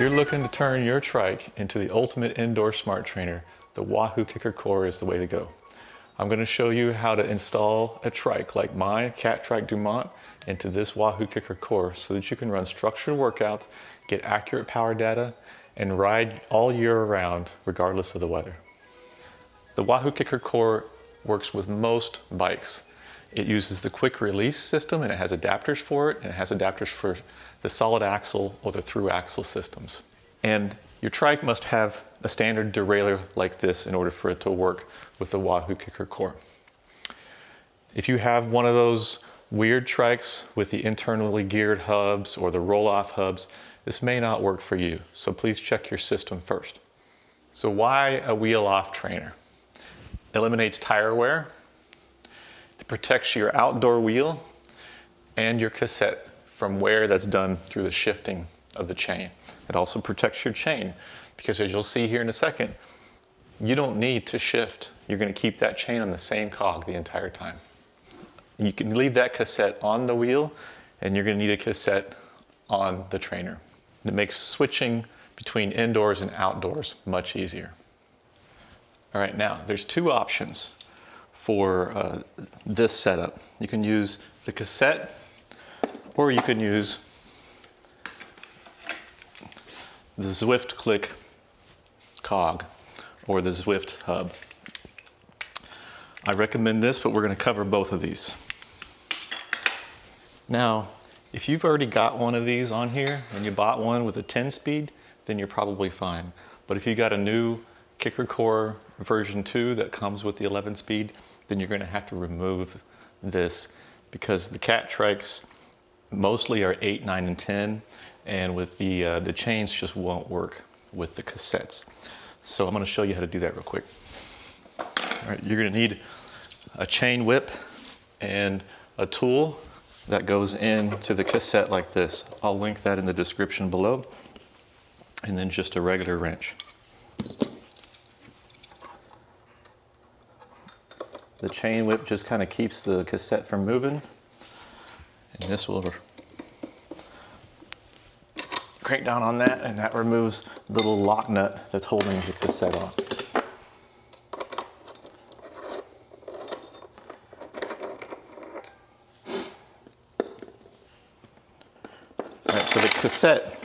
If you're looking to turn your trike into the ultimate indoor smart trainer, the Wahoo KICKR Core is the way to go. I'm going to show you how to install a trike like my Cat Trike Dumont into this Wahoo KICKR Core so that you can run structured workouts, get accurate power data, and ride all year round regardless of the weather. The Wahoo KICKR Core works with most bikes. It uses the quick release system and it has adapters for it, and it has adapters for the solid axle or the through axle systems. And your trike must have a standard derailleur like this in order for it to work with the Wahoo KICKR Core. If you have one of those weird trikes with the internally geared hubs or the roll-off hubs, this may not work for you, so please check your system first. So why a wheel-off trainer? Eliminates tire wear, it protects your outdoor wheel and your cassette from wear that's done through the shifting of the chain. It also protects your chain because, as you'll see here in a second, you don't need to shift. You're going to keep that chain on the same cog the entire time. You can leave that cassette on the wheel and you're going to need a cassette on the trainer. It makes switching between indoors and outdoors much easier. All right, now there's two options for this setup. You can use the cassette or you can use the Zwift Cog or the Zwift hub. I recommend this, but we're going to cover both of these. Now, if you've already got one of these on here and you bought one with a 10 speed, then you're probably fine. But if you got a new KICKR Core version 2 that comes with the 11 speed, then you're going to have to remove this because the Cat Trikes mostly are 8, 9, and 10, and with the chains just won't work with the cassettes. So I'm going to show you how to do that real quick. All right, you're going to need a chain whip and a tool that goes into the cassette like this. I'll link that in the description below, and then just a regular wrench. The chain whip just kind of keeps the cassette from moving, and this will crank down on that, and that removes the little lock nut that's holding the cassette on. All right, for the cassette,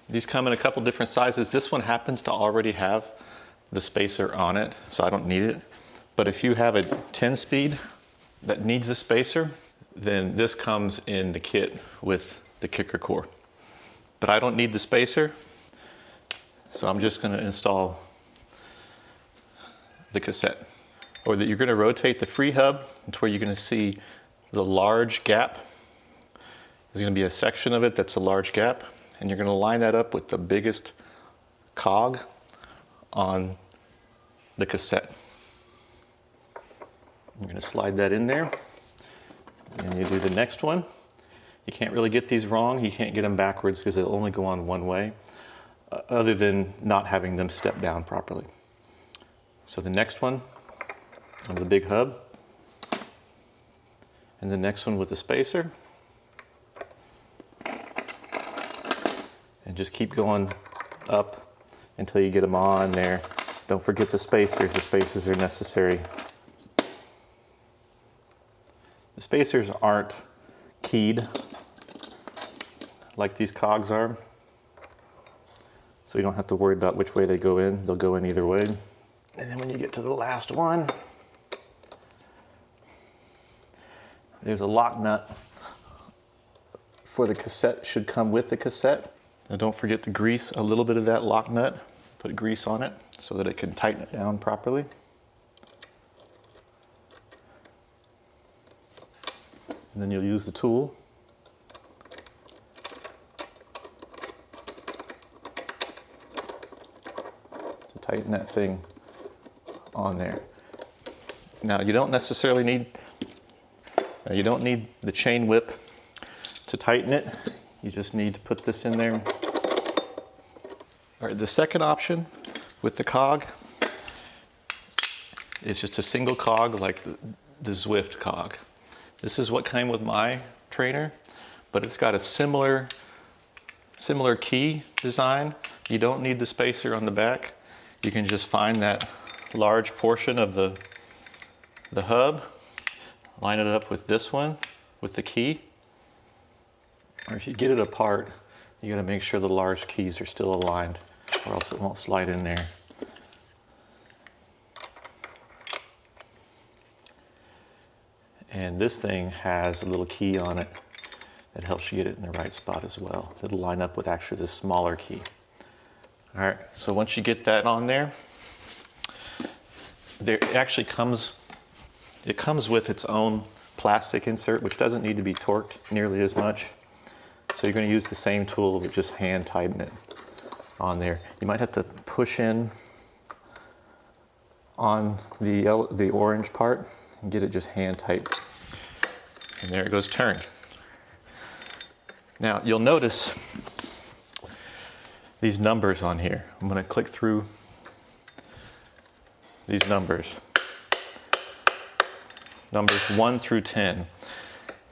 these come in a couple different sizes. This one happens to already have the spacer on it, so I don't need it. But if you have a 10 speed that needs a spacer, then this comes in the kit with the KICKR Core. But I don't need the spacer, so I'm just going to install the cassette. Or that you're going to rotate the free hub to where you're going to see the large gap. There's going to be a section of it that's a large gap, and you're going to line that up with the biggest cog on the cassette. You're going to slide that in there, and you do the next one. You can't really get these wrong. You can't get them backwards because they'll only go on one way, other than not having them step down properly. So the next one on the big hub, and the next one with the spacer, and just keep going up until you get them on there. Don't forget the spacers. The spacers are necessary. The spacers aren't keyed like these cogs are, so you don't have to worry about which way they go in. They'll go in either way. And then when you get to the last one, there's a lock nut for the cassette. It should come with the cassette. Now don't forget to grease a little bit of that lock nut. Put grease on it so that it can tighten it down properly. And then you'll use the tool to tighten that thing on there. Now you don't necessarily need, the chain whip to tighten it. You just need to put this in there. All right, the second option with the cog is just a single cog like the Zwift Cog. This is what came with my trainer, but it's got a similar Similar key design. You don't need the spacer on the back. You can just find that large portion of the hub, line it up with this one, with the key. Or if you get it apart, you gotta make sure the large keys are still aligned, or else it won't slide in there. And this thing has a little key on it that helps you get it in the right spot as well. It'll line up with actually this smaller key. All right, so once you get that on there, it actually comes with its own plastic insert, which doesn't need to be torqued nearly as much. So you're going to use the same tool, but just hand tighten it on there. You might have to push in on the orange part and get it just hand tight. And there it goes turned. Now you'll notice these numbers on here. I'm going to click through these numbers. Numbers 1 through 10.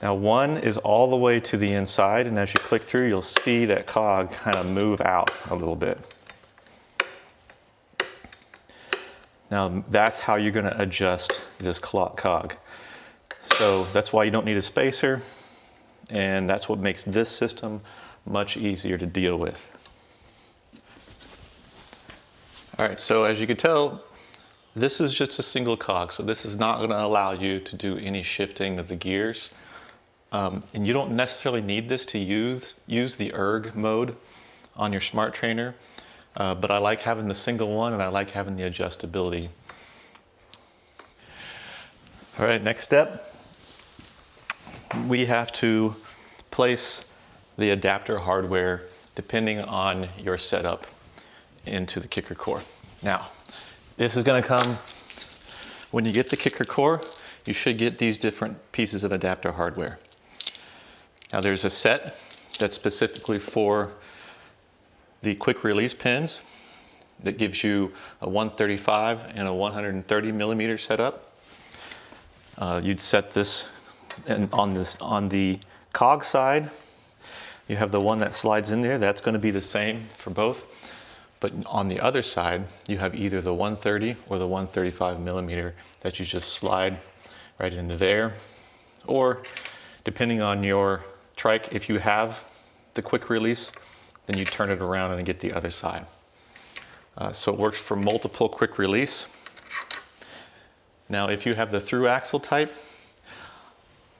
Now 1 is all the way to the inside, and as you click through, you'll see that cog kind of move out a little bit. Now that's how you're going to adjust this cog. So that's why you don't need a spacer, and that's what makes this system much easier to deal with. All right, so as you can tell, this is just a single cog, so this is not going to allow you to do any shifting of the gears. And you don't necessarily need this to use the erg mode on your smart trainer, but I like having the single one and I like having the adjustability. All right, next step, we have to place the adapter hardware depending on your setup into the KICKR Core. Now, this is going to come, when you get the KICKR Core, you should get these different pieces of adapter hardware. Now there's a set that's specifically for the quick release pins that gives you a 135 and a 130 millimeter setup. You'd set this, and on the cog side, you have the one that slides in there. That's going to be the same for both. But on the other side, you have either the 130 or the 135 millimeter that you just slide right into there. Or depending on your trike, if you have the quick release, then you turn it around and get the other side. So it works for multiple quick release. Now, if you have the through axle type,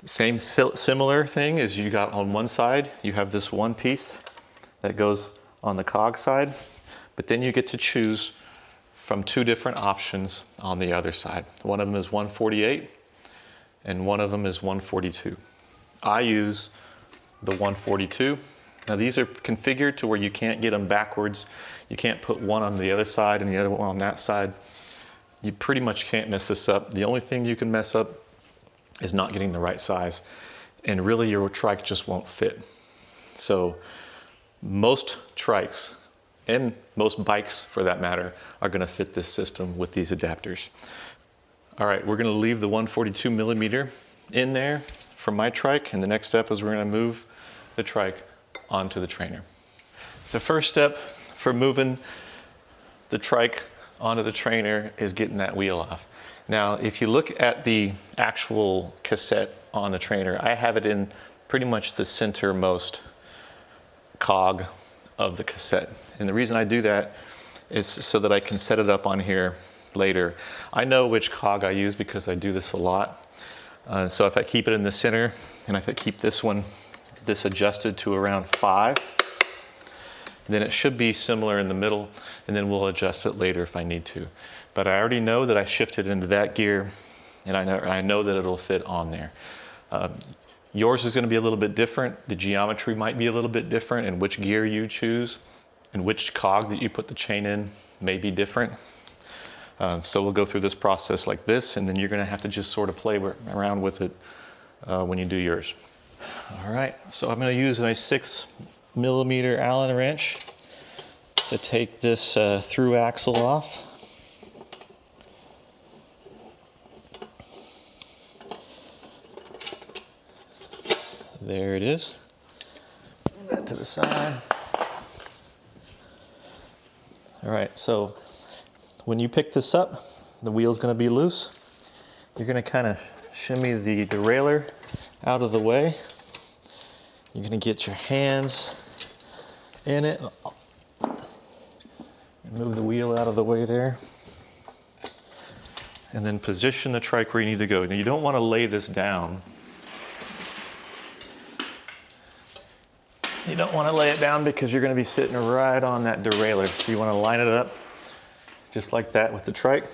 same similar thing as you got on one side. You have this one piece that goes on the cog side, but then you get to choose from two different options on the other side. One of them is 148 and one of them is 142. I use the 142. Now these are configured to where you can't get them backwards. You can't put one on the other side and the other one on that side. You pretty much can't mess this up. The only thing you can mess up is not getting the right size, and really your trike just won't fit. So most trikes, and most bikes for that matter, are gonna fit this system with these adapters. All right, we're gonna leave the 142 millimeter in there for my trike, and the next step is we're gonna move the trike onto the trainer. The first step for moving the trike onto the trainer is getting that wheel off. Now, if you look at the actual cassette on the trainer, I have it in pretty much the centermost cog of the cassette. And the reason I do that is so that I can set it up on here later. I know which cog I use because I do this a lot. So if I keep it in the center, and if I keep this adjusted to around 5, then it should be similar in the middle, and then we'll adjust it later if I need to. But I already know that I shifted into that gear, and I know that it'll fit on there. Yours is going to be a little bit different. The geometry might be a little bit different, and which gear you choose and which cog that you put the chain in may be different. So we'll go through this process like this, and then you're going to have to just sort of play around with it when you do yours. All right, so I'm going to use a 6 millimeter Allen wrench to take this through axle off. There it is. Put that to the side. All right, so when you pick this up, the wheel's gonna be loose. You're gonna kind of shimmy the derailleur out of the way. You're gonna get your hands in it and move the wheel out of the way there. And then position the trike where you need to go. Now you don't want to lay this down. You don't want to lay it down because you're going to be sitting right on that derailleur. So you want to line it up just like that with the trike.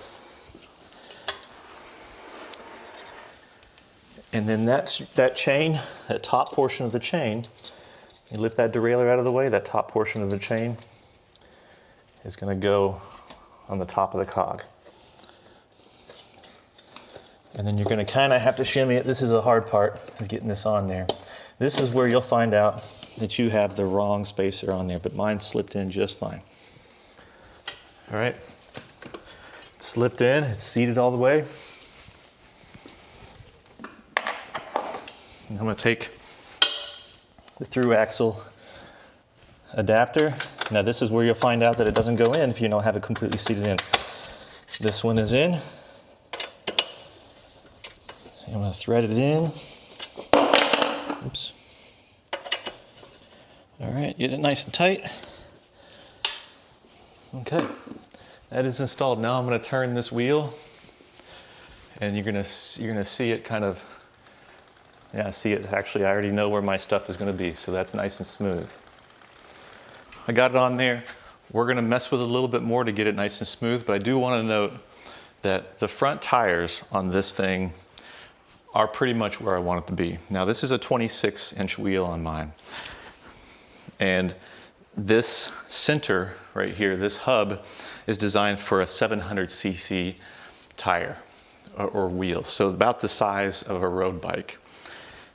And then that chain, that top portion of the chain, you lift that derailleur out of the way, that top portion of the chain is going to go on the top of the cog. And then you're going to kind of have to shimmy it. This is the hard part, is getting this on there. This is where you'll find out that you have the wrong spacer on there, but mine slipped in just fine. All right, it's slipped in, it's seated all the way. And I'm going to take the through axle adapter. Now this is where you'll find out that it doesn't go in if you don't have it completely seated in. This one is in. I'm going to thread it in. Oops. All right, get it nice and tight. Okay, that is installed. Now I'm going to turn this wheel, and you're going to see it kind of. Yeah, see it. Actually, I already know where my stuff is going to be, so that's nice and smooth. I got it on there. We're going to mess with it a little bit more to get it nice and smooth, but I do want to note that the front tires on this thing are pretty much where I want it to be. Now, this is a 26-inch wheel on mine. And this center right here, this hub, is designed for a 700cc tire or wheel, so about the size of a road bike.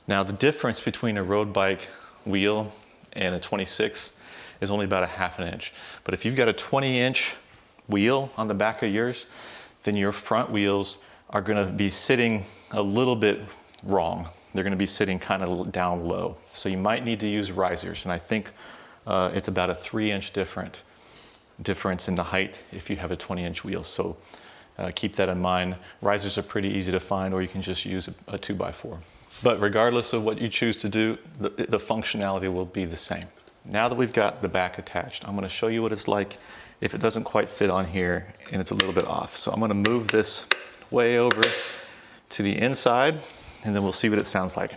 Now, the difference between a road bike wheel and a 26 is only about a ½ inch. But if you've got a 20-inch wheel on the back of yours, then your front wheels are going to be sitting a little bit wrong. They're going to be sitting kind of down low. So you might need to use risers. And I think it's about a 3-inch difference in the height if you have a 20-inch wheel. So keep that in mind. Risers are pretty easy to find, or you can just use a 2x4. But regardless of what you choose to do, the functionality will be the same. Now that we've got the back attached, I'm going to show you what it's like if it doesn't quite fit on here and it's a little bit off. So I'm going to move this way over to the inside, and then we'll see what it sounds like.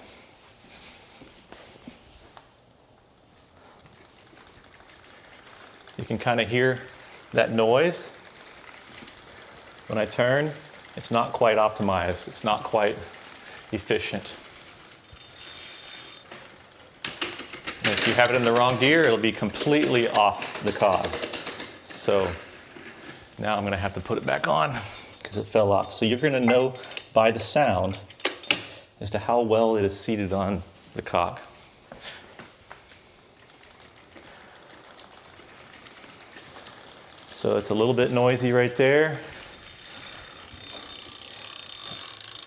You can kind of hear that noise when I turn. It's not quite optimized. It's not quite efficient. And if you have it in the wrong gear, it'll be completely off the cog. So now I'm going to have to put it back on because it fell off. So you're going to know by the sound as to how well it is seated on the cog. So it's a little bit noisy right there.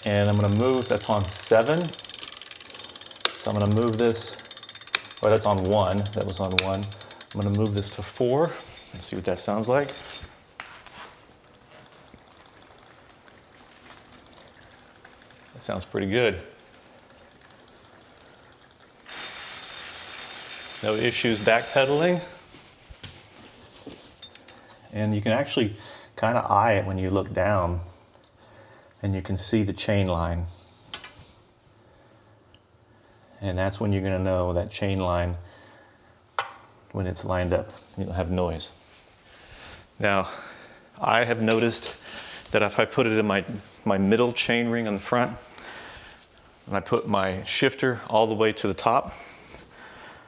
And I'm going to move, that's on 7. So I'm going to move this, or that's on 1, that was on 1. I'm going to move this to 4 and see what that sounds like. That sounds pretty good. No issues backpedaling. And you can actually kind of eye it when you look down, and you can see the chain line. And that's when you're going to know that chain line, when it's lined up, you don't have noise. Now, I have noticed that if I put it in my middle chain ring on the front, and I put my shifter all the way to the top,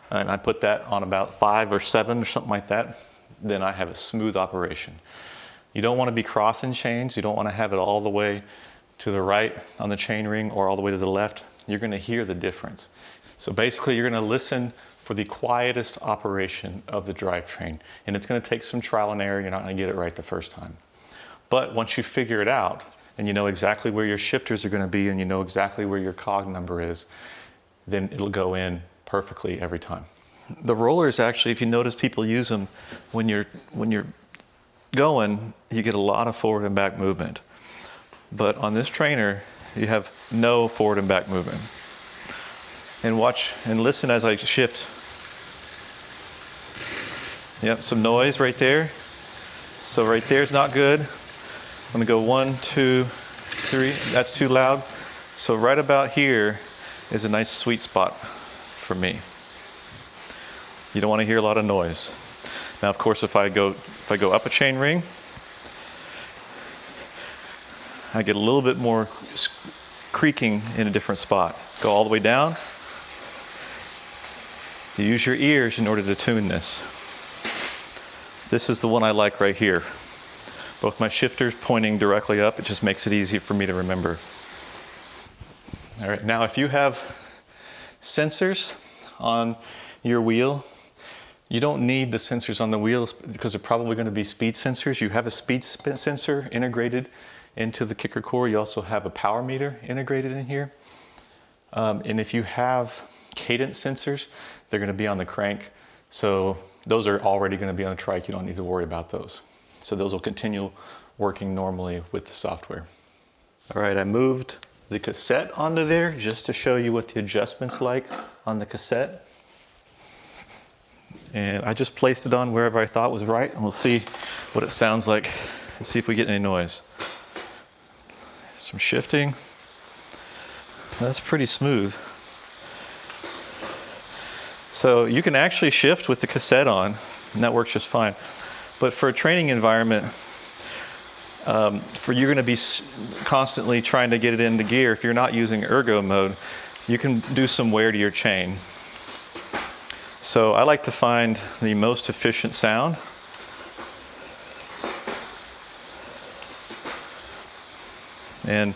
and I put that on about 5 or 7 or something like that, then I have a smooth operation. You don't want to be crossing chains. You don't want to have it all the way to the right on the chain ring or all the way to the left. You're going to hear the difference. So basically, you're going to listen for the quietest operation of the drivetrain. And it's going to take some trial and error. You're not going to get it right the first time. But once you figure it out, and you know exactly where your shifters are going to be, and you know exactly where your cog number is, then it'll go in perfectly every time. The rollers, actually, if you notice, people use them when you're going, you get a lot of forward and back movement. But on this trainer, you have no forward and back movement. And watch and listen as I shift. Yep, some noise right there. So right there is not good. I'm gonna go 1, 2, 3. That's too loud. So right about here is a nice sweet spot for me. You don't want to hear a lot of noise. Now, of course, if I go up a chain ring, I get a little bit more creaking in a different spot. Go all the way down. You use your ears in order to tune this. This is the one I like right here. Both my shifters pointing directly up. It just makes it easy for me to remember. All right, now if you have sensors on your wheel, you don't need the sensors on the wheels because they're probably going to be speed sensors. You have a speed sensor integrated into the KICKR Core. You also have a power meter integrated in here. And if you have cadence sensors, they're going to be on the crank. So those are already going to be on the trike. You don't need to worry about those. So those will continue working normally with the software. All right, I moved the cassette onto there just to show you what the adjustment's like on the cassette. And I just placed it on wherever I thought was right, and we'll see what it sounds like and see if we get any noise. Some shifting. That's pretty smooth. So you can actually shift with the cassette on, and that works just fine. But for a training environment, you're going to be constantly trying to get it into gear. If you're not using ergo mode, you can do some wear to your chain. So I like to find the most efficient sound. And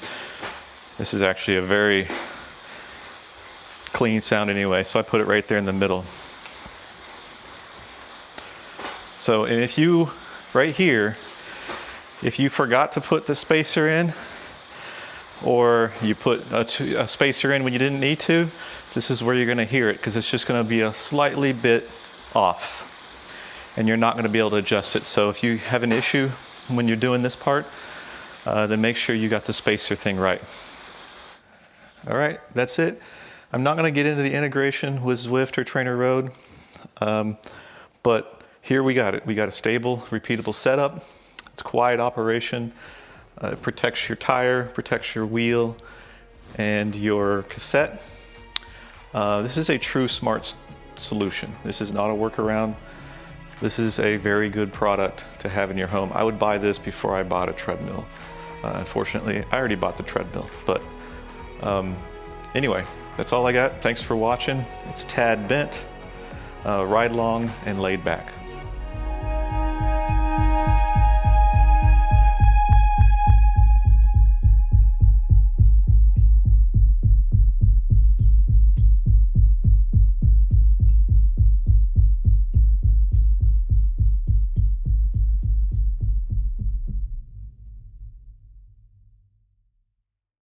this is actually a very clean sound anyway, so I put it right there in the middle. So, and if you, right here, if you forgot to put the spacer in, or you put a spacer in when you didn't need to, this is where you're going to hear it, because it's just going to be a slightly bit off, and you're not going to be able to adjust it. So if you have an issue when you're doing this part, then make sure you got the spacer thing right. All right, that's it. I'm not going to get into the integration with Zwift or Trainer Road, but here we got it. We got a stable, repeatable setup. It's quiet operation. It protects your tire, protects your wheel, and your cassette. This is a true smart solution. This is not a workaround. This is a very good product to have in your home. I would buy this before I bought a treadmill. Unfortunately, I already bought the treadmill, but anyway, that's all I got. Thanks for watching. It's a tad bent, ride long, and laid back.